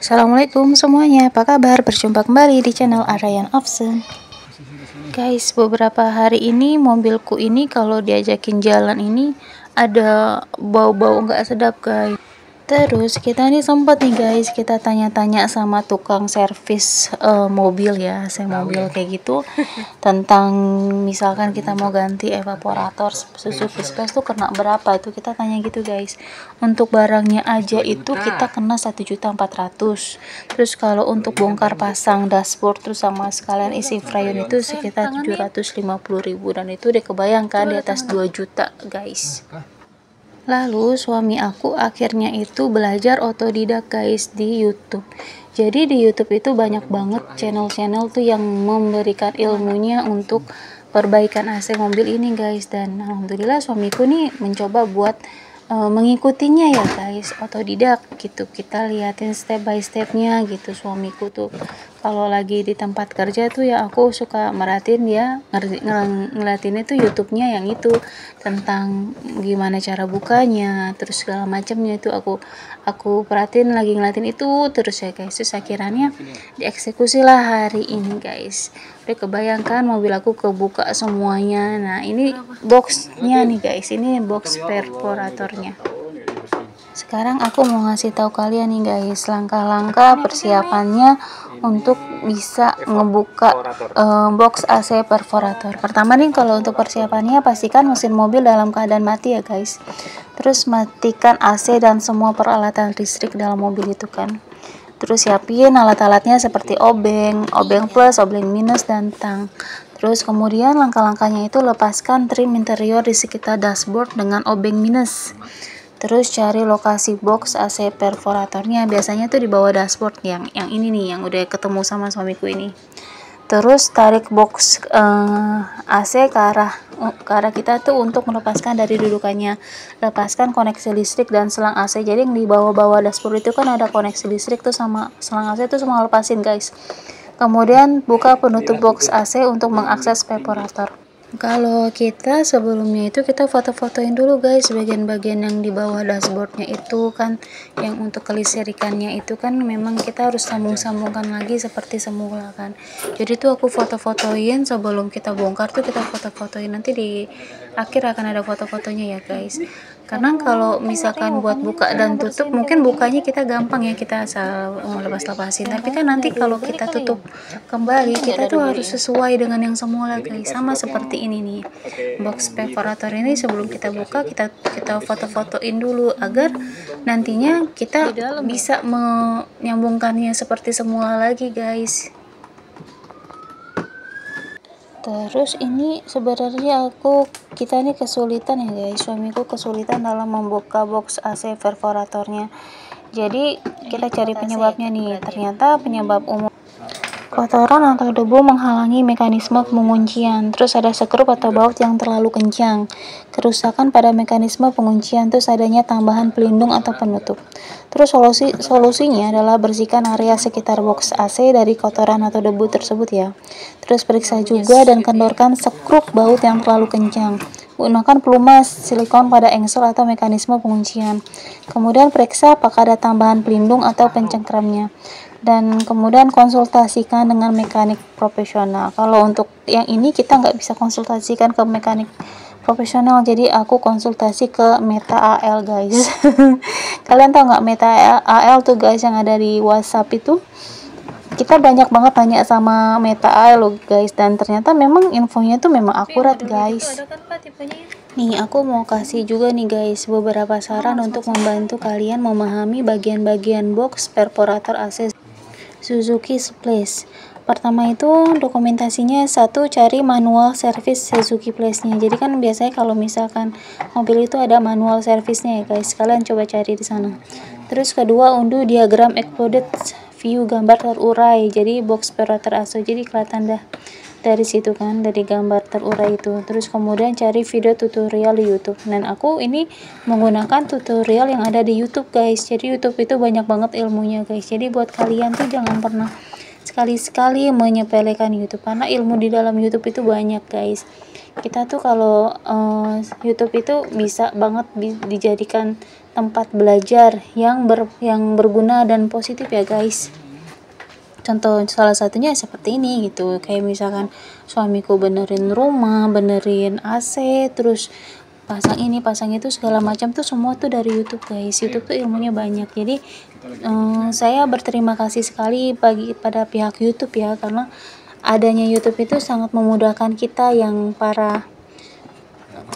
Assalamualaikum semuanya, apa kabar? Berjumpa kembali di channel Arayan Option. Guys, beberapa hari ini mobilku ini kalau diajakin jalan ini ada bau-bau nggak sedap guys. Terus kita ini sempat nih guys, kita tanya-tanya sama tukang servis mobil ya, mobil kayak gitu, tentang misalkan kita mau ganti evaporator Suzuki Space tuh kena berapa, itu kita tanya gitu guys. Untuk barangnya aja itu kita kena 1.400.000. Terus kalau untuk bongkar pasang dashboard terus sama sekalian isi freon itu sekitar 750.000, dan itu udah kebayangkan di atas 2 juta guys. Lalu suami aku akhirnya itu belajar otodidak guys di YouTube. Jadi di YouTube itu banyak banget channel-channel tuh yang memberikan ilmunya untuk perbaikan AC mobil ini guys. Dan alhamdulillah suamiku nih mencoba buat mengikutinya ya guys, otodidak gitu. Kita liatin step by stepnya gitu. Suamiku tuh kalau lagi di tempat kerja tuh ya aku suka merhatiin dia ngeliatinnya tuh YouTube-nya yang itu tentang gimana cara bukanya, terus segala macamnya itu aku perhatiin, lagi ngeliatin itu terus ya guys. Terus akhirnya dieksekusi lah hari ini guys. Udah kebayangkan mobil aku kebuka semuanya. Nah ini boxnya nih guys, ini box perforatornya. Sekarang aku mau ngasih tahu kalian nih guys, langkah-langkah persiapannya untuk bisa ngebuka box AC perforator. Pertama nih, kalau untuk persiapannya pastikan mesin mobil dalam keadaan mati ya guys. Terus matikan AC dan semua peralatan listrik dalam mobil itu kan. Terus siapin alat-alatnya seperti obeng plus, obeng minus, dan tang. Terus kemudian langkah-langkahnya itu lepaskan trim interior di sekitar dashboard dengan obeng minus. Terus cari lokasi box AC perforatornya, biasanya tuh di bawah dashboard yang ini nih, yang udah ketemu sama suamiku ini. Terus tarik box AC ke arah kita tuh untuk melepaskan dari dudukannya. Lepaskan koneksi listrik dan selang AC. Jadi yang di bawah-bawah dashboard itu kan ada koneksi listrik tuh sama selang AC tuh semua lepasin guys. Kemudian buka penutup box AC untuk mengakses evaporator. Kalau kita sebelumnya itu kita foto-fotoin dulu guys bagian-bagian yang di bawah dashboardnya itu kan, yang untuk kelisterikannya itu kan memang kita harus sambung-sambungkan lagi seperti semula kan. Jadi tuh aku foto-fotoin sebelum kita bongkar tuh, kita foto-fotoin, nanti di akhir akan ada foto-fotonya ya guys. Karena kalau misalkan buat buka dan tutup mungkin bukanya kita gampang ya, kita asal lepas-lepasin, tapi kan nanti kalau kita tutup kembali kita tuh harus sesuai dengan yang semula guys. Sama seperti ini nih, box perforator ini sebelum kita buka kita foto-fotoin dulu agar nantinya kita bisa menyambungkannya seperti semula lagi guys. Terus ini sebenarnya kita ini kesulitan ya guys, suamiku kesulitan dalam membuka box AC perforatornya. Jadi kita cari penyebabnya nih, ternyata penyebab umum kotoran atau debu menghalangi mekanisme penguncian. Terus ada sekrup atau baut yang terlalu kencang, kerusakan pada mekanisme penguncian, terus adanya tambahan pelindung atau penutup. Terus solusinya adalah bersihkan area sekitar box AC dari kotoran atau debu tersebut ya. Terus periksa juga dan kendorkan sekrup baut yang terlalu kencang. Gunakan pelumas silikon pada engsel atau mekanisme penguncian. Kemudian periksa apakah ada tambahan pelindung atau pencengkramnya. Dan kemudian konsultasikan dengan mekanik profesional. Kalau untuk yang ini kita nggak bisa konsultasikan ke mekanik profesional, jadi aku konsultasi ke Meta AL guys. Kalian tahu nggak Meta AL tuh guys, yang ada di WhatsApp itu? Kita banyak banget tanya sama Meta AL loh guys, dan ternyata memang infonya tuh memang akurat guys. Nih aku mau kasih juga nih guys beberapa saran untuk membantu kalian memahami bagian-bagian box perforator AC Suzuki Place. Pertama itu dokumentasinya, satu, cari manual servis Suzuki Place-nya. Jadi kan biasanya kalau misalkan mobil itu ada manual servisnya ya guys, kalian coba cari di sana. Terus kedua, unduh diagram exploded view, gambar terurai, jadi box perforator AC, jadi kelihatan dah dari situ kan, dari gambar terurai itu. Terus kemudian cari video tutorial di YouTube, dan aku ini menggunakan tutorial yang ada di YouTube guys. Jadi YouTube itu banyak banget ilmunya guys, jadi buat kalian tuh jangan pernah sekali-sekali menyepelekan YouTube, karena ilmu di dalam YouTube itu banyak guys. Kita tuh kalau YouTube itu bisa banget dijadikan tempat belajar yang berguna dan positif ya guys. Contoh salah satunya seperti ini gitu, kayak misalkan suamiku benerin rumah, benerin AC, terus pasang ini pasang itu segala macam tuh semua tuh dari YouTube guys. YouTube tuh ilmunya banyak, jadi saya berterima kasih sekali pada pihak YouTube ya, karena adanya YouTube itu sangat memudahkan kita yang para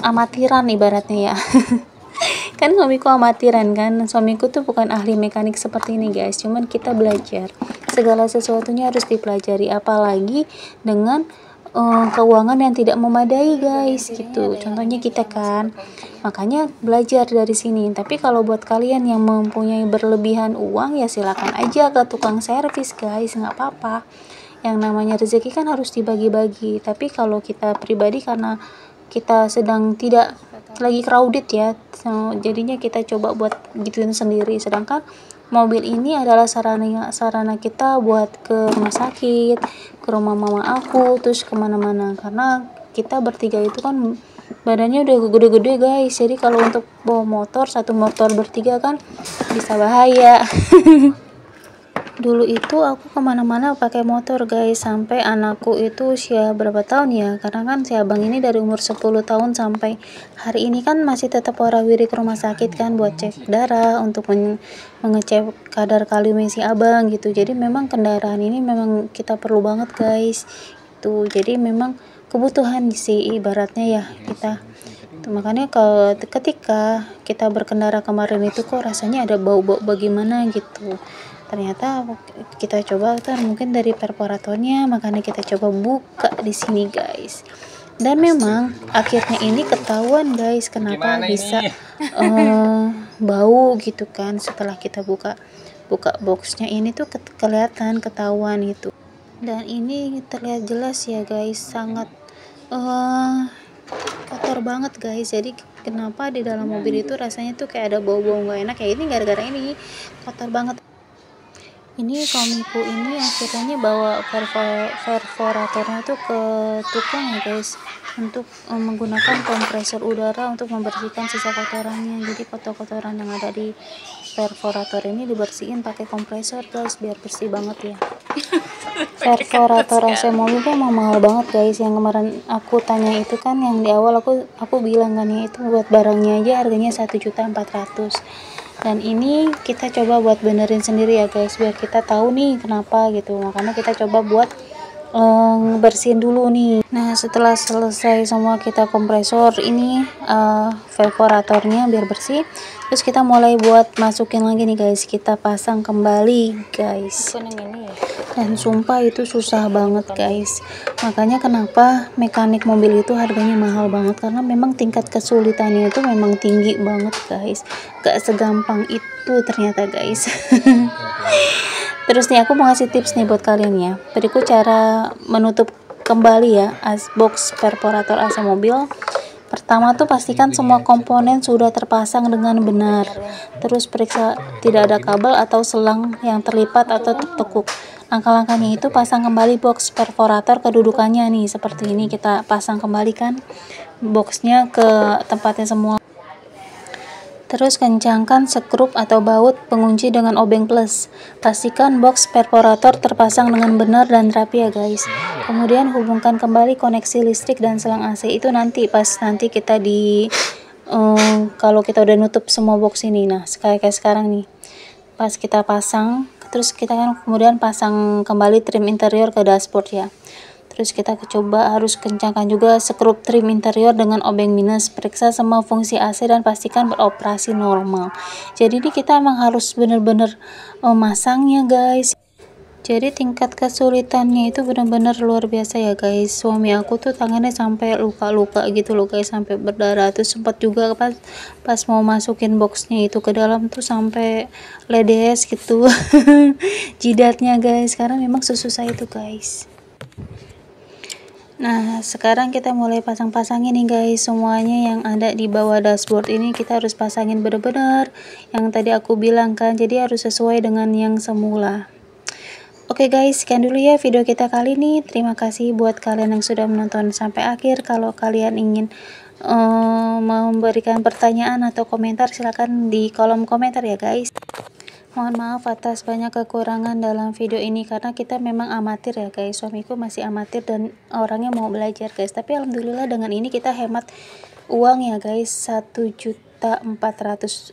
amatiran ibaratnya ya. Kan suamiku amatiran kan, suamiku tuh bukan ahli mekanik seperti ini guys, cuman kita belajar segala sesuatunya harus dipelajari, apalagi dengan keuangan yang tidak memadai guys gitu, contohnya kita kan, makanya belajar dari sini. Tapi kalau buat kalian yang mempunyai berlebihan uang ya silakan aja ke tukang servis guys, nggak apa-apa, yang namanya rezeki kan harus dibagi-bagi. Tapi kalau kita pribadi, karena kita sedang tidak lagi crowded ya, jadinya kita coba buat gituin sendiri. Sedangkan mobil ini adalah sarana kita buat ke rumah sakit, ke rumah mama aku, terus kemana-mana, karena kita bertiga itu kan badannya udah gede-gede guys, jadi kalau untuk bawa motor, satu motor bertiga kan bisa bahaya. Dulu itu aku kemana-mana pakai motor guys, sampai anakku itu usia berapa tahun ya, karena kan si abang ini dari umur 10 tahun sampai hari ini kan masih tetap warawiri ke rumah sakit kan, buat cek darah, untuk mengecek kadar kalium si abang gitu. Jadi memang kendaraan ini memang kita perlu banget guys itu, jadi memang kebutuhan sih ibaratnya ya kita. Makanya ketika kita berkendara kemarin itu kok rasanya ada bau-bau bagaimana gitu, ternyata kita coba kan mungkin dari perforatornya, makanya kita coba buka di sini guys, dan memang akhirnya ini ketahuan guys kenapa bisa bau gitu kan. Setelah kita buka boxnya ini tuh kelihatan, ketahuan gitu, dan ini terlihat jelas ya guys, sangat kotor banget guys. Jadi kenapa di dalam mobil itu rasanya tuh kayak ada bau-bau nggak enak, kayak ini gara-gara ini kotor banget. Ini suamiku ini akhirnya bawa perforatornya tuh ke tukang ya guys, untuk menggunakan kompresor udara untuk membersihkan sisa kotorannya. Jadi kotoran yang ada di perforator ini dibersihin pakai kompresor guys, biar bersih banget ya. Perforator AC mobil tuh emang mahal banget guys. Yang kemarin aku tanya itu kan, yang di awal aku bilang kan ya, itu buat barangnya aja harganya 1.400.000. Dan ini kita coba buat benerin sendiri ya guys, biar kita tahu nih kenapa gitu. Makanya kita coba buat bersihin dulu nih. Nah setelah selesai semua kita kompresor ini perforatornya biar bersih, terus kita mulai buat masukin lagi nih guys, kita pasang kembali guys. Dan sumpah itu susah banget guys, makanya kenapa mekanik mobil itu harganya mahal banget, karena memang tingkat kesulitannya itu memang tinggi banget guys, gak segampang itu ternyata guys. Terus nih aku mau ngasih tips nih buat kalian ya, berikut cara menutup kembali ya box perforator AC mobil. Pertama tuh pastikan semua komponen sudah terpasang dengan benar, terus periksa tidak ada kabel atau selang yang terlipat atau tertekuk. Langkah-langkahnya itu pasang kembali box perforator kedudukannya nih, seperti ini kita pasang kembali kan boxnya ke tempatnya semua. Terus kencangkan skrup atau baut pengunci dengan obeng plus. Pastikan box perforator terpasang dengan benar dan rapi ya guys. Kemudian hubungkan kembali koneksi listrik dan selang AC itu nanti nanti kita kalau kita udah nutup semua box ini. Nah kayak sekarang nih, pas kita pasang, terus kita kan kemudian pasang kembali trim interior ke dashboard ya. Terus kita coba harus kencangkan juga skrup trim interior dengan obeng minus, periksa semua fungsi AC dan pastikan beroperasi normal. Jadi ini kita emang harus bener-bener masangnya guys. Jadi tingkat kesulitannya itu benar-benar luar biasa ya guys. Suami aku tuh tangannya sampai luka-luka gitu loh guys, sampai berdarah. Terus sempat juga pas mau masukin boxnya itu ke dalam tuh sampai ledes gitu jidatnya guys, karena memang susah itu guys. Nah sekarang kita mulai pasang-pasangin nih guys, semuanya yang ada di bawah dashboard ini kita harus pasangin bener-bener yang tadi aku bilang kan, jadi harus sesuai dengan yang semula. Oke guys, sekian dulu ya video kita kali ini. Terima kasih buat kalian yang sudah menonton sampai akhir. Kalau kalian ingin memberikan pertanyaan atau komentar, silakan di kolom komentar ya guys. Mohon maaf atas banyak kekurangan dalam video ini karena kita memang amatir ya guys. Suamiku masih amatir dan orangnya mau belajar guys. Tapi alhamdulillah dengan ini kita hemat uang ya guys. 1.400.000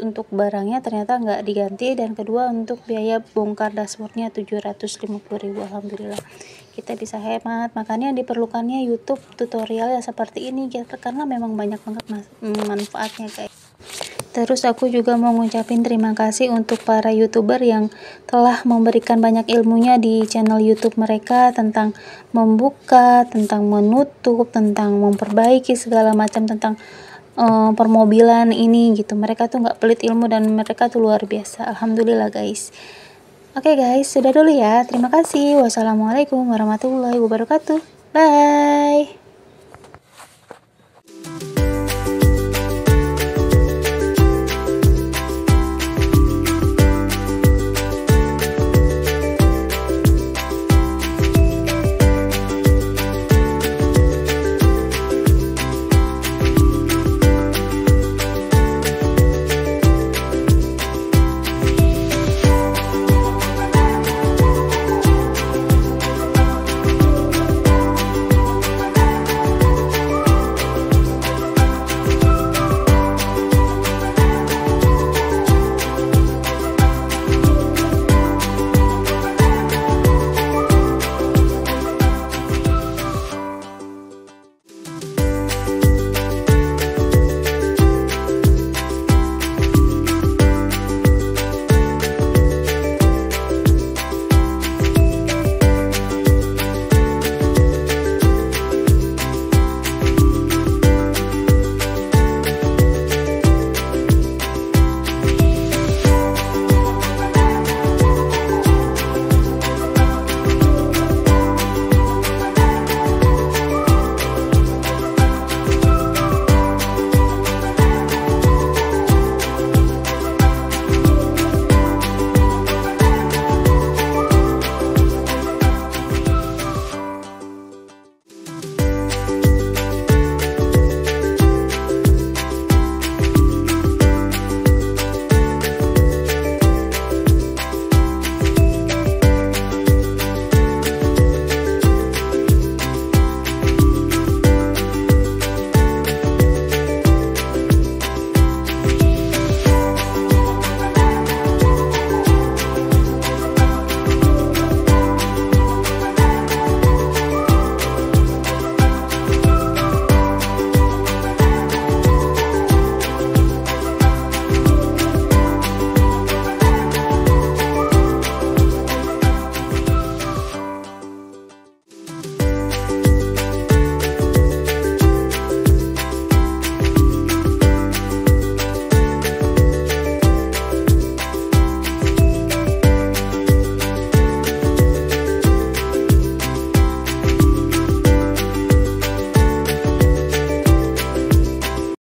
untuk barangnya ternyata nggak diganti, dan kedua untuk biaya bongkar dashboardnya 750.000. Alhamdulillah kita bisa hemat. Makanya diperlukannya YouTube tutorial ya seperti ini karena memang banyak banget manfaatnya guys. Terus aku juga mau ngucapin terima kasih untuk para YouTuber yang telah memberikan banyak ilmunya di channel YouTube mereka tentang membuka, tentang menutup, tentang memperbaiki segala macam tentang permobilan ini gitu. Mereka tuh nggak pelit ilmu dan mereka tuh luar biasa. Alhamdulillah guys. Oke guys, sudah dulu ya. Terima kasih. Wassalamualaikum warahmatullahi wabarakatuh. Bye.